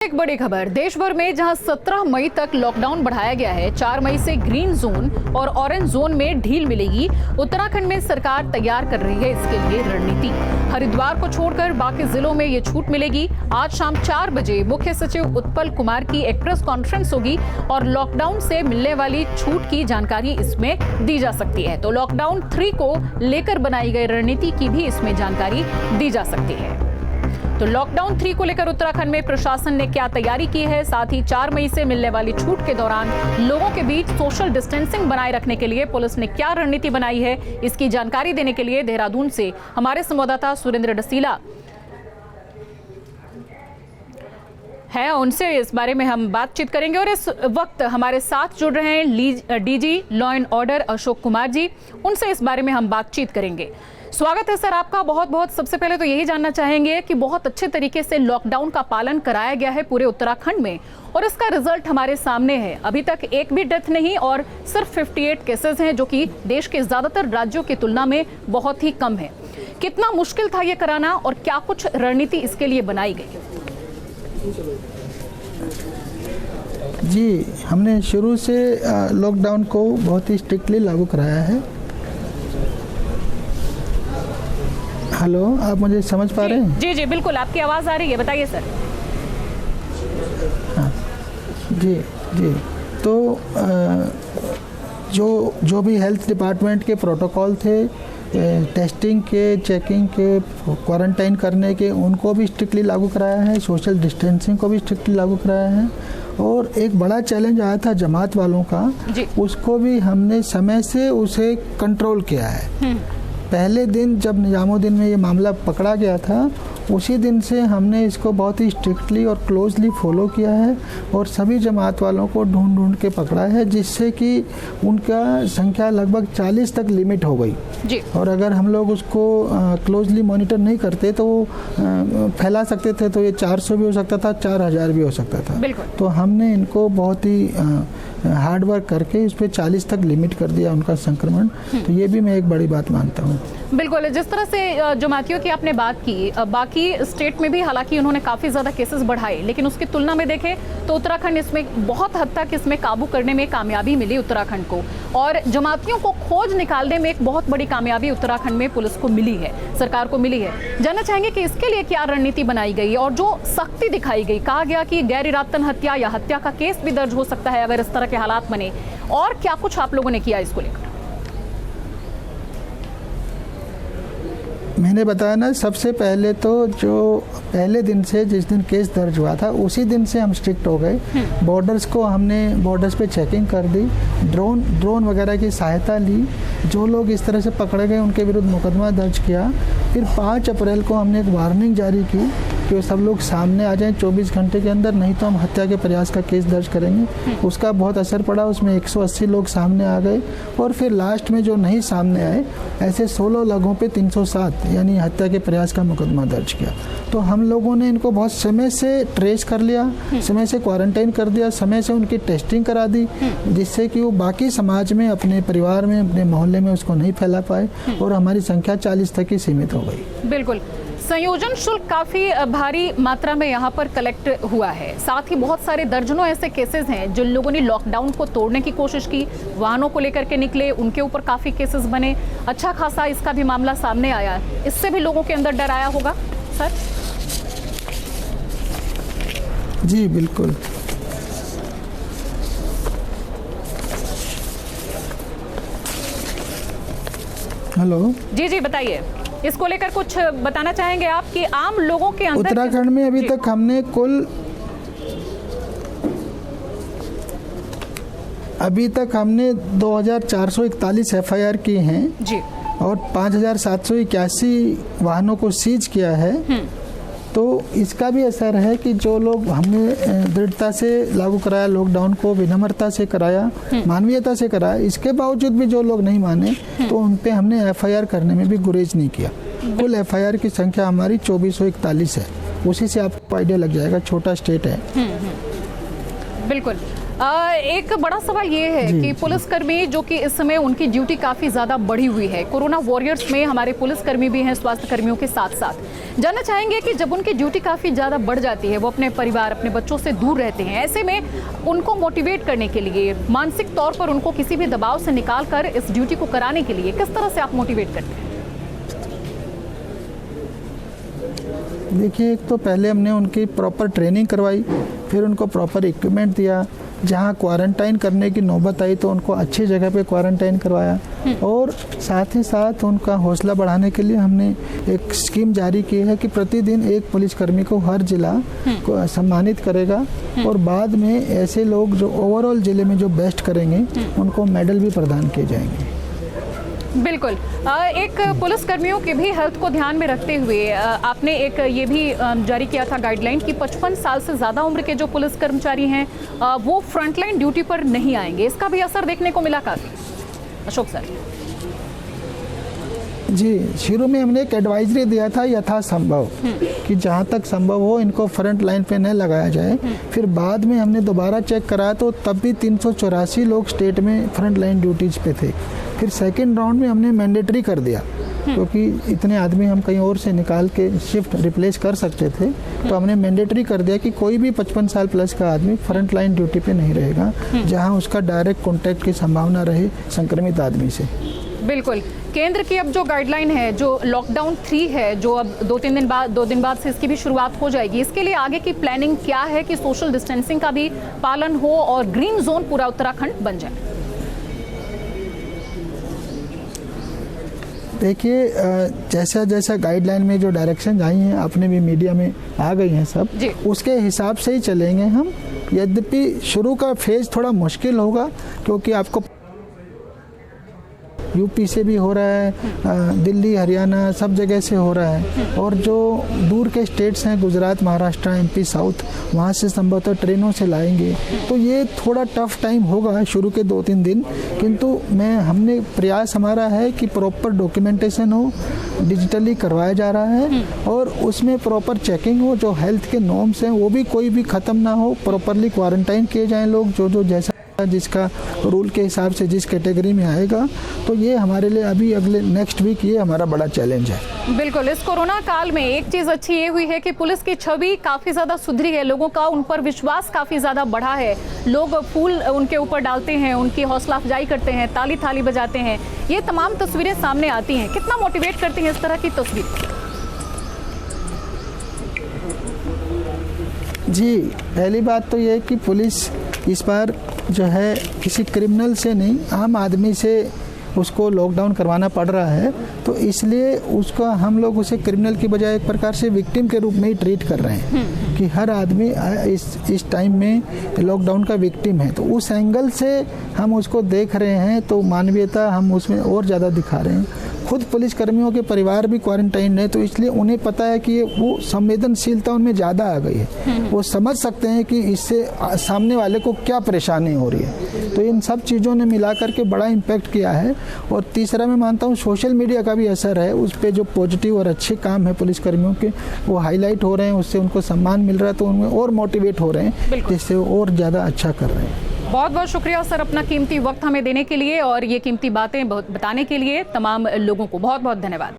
एक बड़ी खबर देश भर में जहां 17 मई तक लॉकडाउन बढ़ाया गया है, 4 मई से ग्रीन जोन और ऑरेंज जोन में ढील मिलेगी। उत्तराखंड में सरकार तैयार कर रही है इसके लिए रणनीति। हरिद्वार को छोड़कर बाकी जिलों में ये छूट मिलेगी। आज शाम 4 बजे मुख्य सचिव उत्पल कुमार की एक प्रेस कॉन्फ्रेंस होगी और लॉकडाउन से मिलने वाली छूट की जानकारी इसमें दी जा सकती है। तो लॉकडाउन 3 को लेकर बनाई गई रणनीति की भी इसमें जानकारी दी जा सकती है। तो लॉकडाउन 3 को लेकर उत्तराखंड में प्रशासन ने क्या तैयारी की है, साथ ही 4 मई से मिलने वाली छूट के दौरान लोगों के बीच सोशल डिस्टेंसिंग बनाए रखने के लिए पुलिस ने क्या रणनीति बनाई है, इसकी जानकारी देने के लिए देहरादून से हमारे संवाददाता सुरेंद्र डसीला है, उनसे इस बारे में हम बातचीत करेंगे। और इस वक्त हमारे साथ जुड़ रहे हैं DG law and order Ashok Kumar ji, उनसे इस बारे में हम बातचीत करेंगे। स्वागत है सर आपका बहुत बहुत। सबसे पहले तो यही जानना चाहेंगे कि बहुत अच्छे तरीके से लॉकडाउन का पालन कराया गया है पूरे उत्तराखंड में और इसका रिजल्ट हमारे सामने है। अभी तक एक भी डेथ नहीं और सिर्फ 58 केसेस हैं, जो कि देश के ज्यादातर राज्यों की तुलना में बहुत ही कम है। कितना मुश्किल था ये कराना और क्या कुछ रणनीति इसके लिए बनाई गई? जी, हमने शुरू से लॉकडाउन को बहुत ही स्ट्रिक्टली लागू कराया है। हेलो, आप मुझे समझ पा रहे हैं? जी जी बिल्कुल, आपकी आवाज़ आ रही है, बताइए सर। हाँ जी जी, तो जो भी हेल्थ डिपार्टमेंट के प्रोटोकॉल थे, टेस्टिंग के, चेकिंग के, क्वारंटाइन करने के, उनको भी स्ट्रिक्टली लागू कराया है। सोशल डिस्टेंसिंग को भी स्ट्रिक्टली लागू कराया है। और एक बड़ा चैलेंज आया था जमात वालों का, उसको भी हमने समय से उसे कंट्रोल किया है। पहले दिन जब निजामुद्दीन में ये मामला पकड़ा गया था, उसी दिन से हमने इसको बहुत ही स्ट्रिक्टली और क्लोजली फॉलो किया है और सभी जमात वालों को ढूंढ के पकड़ा है, जिससे कि उनका संख्या लगभग 40 तक लिमिट हो गई जी। और अगर हम लोग उसको क्लोजली मॉनिटर नहीं करते तो फैला सकते थे, तो ये 400 भी हो सकता था, 4000 भी हो सकता था। तो हमने इनको बहुत ही हार्ड वर्क करके इस पर 40 तक लिमिट कर दिया उनका संक्रमण। तो ये भी मैं एक बड़ी बात मानता हूँ। बिल्कुल, जिस तरह से जमातियों की आपने बात की, बाकी स्टेट में भी हालांकि उन्होंने काफ़ी ज़्यादा केसेस बढ़ाए, लेकिन उसकी तुलना में देखें तो उत्तराखंड इसमें बहुत हद तक इसमें काबू करने में कामयाबी मिली उत्तराखंड को। और जमातियों को खोज निकालने में एक बहुत बड़ी कामयाबी उत्तराखंड में पुलिस को मिली है, सरकार को मिली है। जानना चाहेंगे कि इसके लिए क्या रणनीति बनाई गई और जो सख्ती दिखाई गई, कहा गया कि गैर इरादतन हत्या या हत्या का केस भी दर्ज हो सकता है अगर इस तरह के हालात बने, और क्या कुछ आप लोगों ने किया इसको लेकर? मैंने बताया ना, सबसे पहले तो जो पहले दिन से जिस दिन केस दर्ज हुआ था उसी दिन से हम स्ट्रिक्ट हो गए। बॉर्डर्स को हमने बॉर्डर्स पे चेकिंग कर दी, ड्रोन वगैरह की सहायता ली। जो लोग इस तरह से पकड़े गए उनके विरुद्ध मुकदमा दर्ज किया। फिर 5 अप्रैल को हमने एक वार्निंग जारी की कि वो सब लोग सामने आ जाएं 24 घंटे के अंदर, नहीं तो हम हत्या के प्रयास का केस दर्ज करेंगे। उसका बहुत असर पड़ा, उसमें 180 लोग सामने आ गए। और फिर लास्ट में जो नहीं सामने आए, ऐसे 16 लोगों पे 307 यानी हत्या के प्रयास का मुकदमा दर्ज किया। तो हम लोगों ने इनको बहुत समय से ट्रेस कर लिया, समय से क्वारंटाइन कर दिया, समय से उनकी टेस्टिंग करा दी, जिससे कि वो बाकी समाज में, अपने परिवार में, अपने मोहल्ले में उसको नहीं फैला पाए और हमारी संख्या 40 तक ही सीमित हो गई। बिल्कुल, संयोजन शुल्क काफी भारी मात्रा में यहाँ पर कलेक्ट हुआ है। साथ ही बहुत सारे दर्जनों ऐसे केसेस हैं जिन लोगों ने लॉकडाउन को तोड़ने की कोशिश की, वाहनों को लेकर के निकले, उनके ऊपर काफी केसेस बने। अच्छा खासा इसका भी मामला सामने आया, इससे भी लोगों के अंदर डर आया होगा सर? जी बिल्कुल। हेलो जी जी बताइए, इसको लेकर कुछ बताना चाहेंगे आप कि आम लोगों के अंदर? उत्तराखंड में अभी तक हमने कुल 2441 FIR की हैं जी और 5781 वाहनों को सीज किया है। तो इसका भी असर है कि जो लोग हमने दृढ़ता से लागू कराया, लॉकडाउन को विनम्रता से कराया, मानवीयता से कराया, इसके बावजूद भी जो लोग नहीं माने तो उन पे हमने FIR करने में भी गुरेज नहीं किया। कुल FIR की संख्या हमारी 2441 है। उसी से आपको आइडिया लग जाएगा, छोटा स्टेट है। बिल्कुल। एक बड़ा सवाल ये है कि पुलिसकर्मी जो कि इस समय उनकी ड्यूटी काफ़ी ज़्यादा बढ़ी हुई है, कोरोना वॉरियर्स में हमारे पुलिसकर्मी भी हैं स्वास्थ्य कर्मियों के साथ साथ। जानना चाहेंगे कि जब उनकी ड्यूटी काफ़ी ज़्यादा बढ़ जाती है, वो अपने परिवार अपने बच्चों से दूर रहते हैं, ऐसे में उनको मोटिवेट करने के लिए, मानसिक तौर पर उनको किसी भी दबाव से निकाल कर इस ड्यूटी को कराने के लिए किस तरह से आप मोटिवेट करते हैं? देखिए, एक तो पहले हमने उनकी प्रॉपर ट्रेनिंग करवाई, फिर उनको प्रॉपर इक्विपमेंट दिया। जहाँ क्वारंटाइन करने की नौबत आई तो उनको अच्छी जगह पे क्वारंटाइन करवाया, और साथ ही साथ उनका हौसला बढ़ाने के लिए हमने एक स्कीम जारी की है कि प्रतिदिन एक पुलिसकर्मी को हर जिला को सम्मानित करेगा, और बाद में ऐसे लोग जो ओवरऑल जिले में जो बेस्ट करेंगे उनको मेडल भी प्रदान किए जाएंगे। बिल्कुल। एक पुलिसकर्मियों के भी हेल्थ को ध्यान में रखते हुए आपने एक ये भी जारी किया था गाइडलाइन कि 55 साल से ज़्यादा उम्र के जो पुलिस कर्मचारी हैं वो फ्रंटलाइन ड्यूटी पर नहीं आएंगे। इसका भी असर देखने को मिला काफ़ी। अशोक सर जी, शुरू में हमने एक एडवाइजरी दिया था यथासंभव कि जहाँ तक संभव हो इनको फ्रंट लाइन पे न लगाया जाए। फिर बाद में हमने दोबारा चेक करा तो तब भी 384 लोग स्टेट में फ्रंट लाइन ड्यूटीज पे थे। फिर सेकेंड राउंड में हमने मैंडेटरी कर दिया, क्योंकि इतने आदमी हम कहीं और से निकाल के शिफ्ट रिप्लेस कर सकते थे, तो हमने मैंडेटरी कर दिया कि कोई भी 55 साल प्लस का आदमी फ्रंट लाइन ड्यूटी पे नहीं रहेगा, जहाँ उसका डायरेक्ट कॉन्टैक्ट की संभावना रहे संक्रमित आदमी से। बिल्कुल। केंद्र की अब जो गाइडलाइन है, जो लॉकडाउन 3 है, जो अब 2 दिन बाद से इसकी भी शुरुआत हो जाएगी, इसके लिए आगे की प्लानिंग क्या है कि सोशल डिस्टेंसिंग का भी पालन हो और ग्रीन जोन पूरा उत्तराखंड बन जाए? देखिए, जैसा जैसा गाइडलाइन में जो डायरेक्शन आई हैं, अपने भी मीडिया में आ गई हैं सब, उसके हिसाब से ही चलेंगे हम। यद्यपि शुरू का फेज थोड़ा मुश्किल होगा, क्योंकि आपको यूपी से भी हो रहा है, दिल्ली हरियाणा सब जगह से हो रहा है, और जो दूर के स्टेट्स हैं गुजरात महाराष्ट्र एमपी साउथ, वहाँ से संभवतः ट्रेनों से लाएंगे, तो ये थोड़ा टफ टाइम होगा शुरू के 2-3 दिन। किंतु हमने प्रयास हमारा है कि प्रॉपर डॉक्यूमेंटेशन हो, डिजिटली करवाया जा रहा है, और उसमें प्रॉपर चेकिंग हो, जो हेल्थ के नॉर्म्स हैं वो भी कोई भी ख़त्म ना हो, प्रॉपरली क्वारंटाइन किए जाएँ लोग जो जैसा जिसका रूल के हिसाब से जिस कैटेगरी में आएगा। तो ये हमारे लिए अभी अगले नेक्स्ट वीक ये हमारा बड़ा चैलेंज है। बिल्कुल। इस कोरोना काल में एक चीज़ अच्छी ये हुई है कि पुलिस की छवि काफ़ी ज़्यादा सुधरी है, लोगों का उन पर विश्वास काफ़ी ज़्यादा बढ़ा है, लोग फूल उनके ऊपर डालते हैं, उनकी हौसला अफजाई करते हैं, ताली थाली बजाते हैं। ये तमाम तस्वीरें सामने आती हैं। कितना मोटिवेट करती हैं इस तरह की तस्वीर? जी, पहली बात तो ये है कि पुलिस इस बार जो है किसी क्रिमिनल से नहीं, आम आदमी से उसको लॉकडाउन करवाना पड़ रहा है, तो इसलिए उसका हम लोग उसे क्रिमिनल की बजाय एक प्रकार से विक्टिम के रूप में ही ट्रीट कर रहे हैं कि हर आदमी इस टाइम में लॉकडाउन का विक्टिम है। तो उस एंगल से हम उसको देख रहे हैं, तो मानवीयता हम उसमें और ज़्यादा दिखा रहे हैं। खुद पुलिसकर्मियों के परिवार भी क्वारंटाइन है, तो इसलिए उन्हें पता है कि वो संवेदनशीलता उनमें ज़्यादा आ गई है, वो समझ सकते हैं कि इससे सामने वाले को क्या परेशानी हो रही है। तो इन सब चीज़ों ने मिला करके बड़ा इम्पैक्ट किया है। और तीसरा मैं मानता हूँ सोशल मीडिया का भी असर है, उस पर जो पॉजिटिव और अच्छे काम है पुलिसकर्मियों के वो हाईलाइट हो रहे हैं, उससे उनको सम्मान मिल रहा है, तो उनमें और मोटिवेट हो रहे हैं, जिससे वो और ज़्यादा अच्छा कर रहे हैं। बहुत बहुत शुक्रिया सर, अपना कीमती वक्त हमें देने के लिए और ये कीमती बातें बताने के लिए। तमाम लोगों को बहुत बहुत धन्यवाद।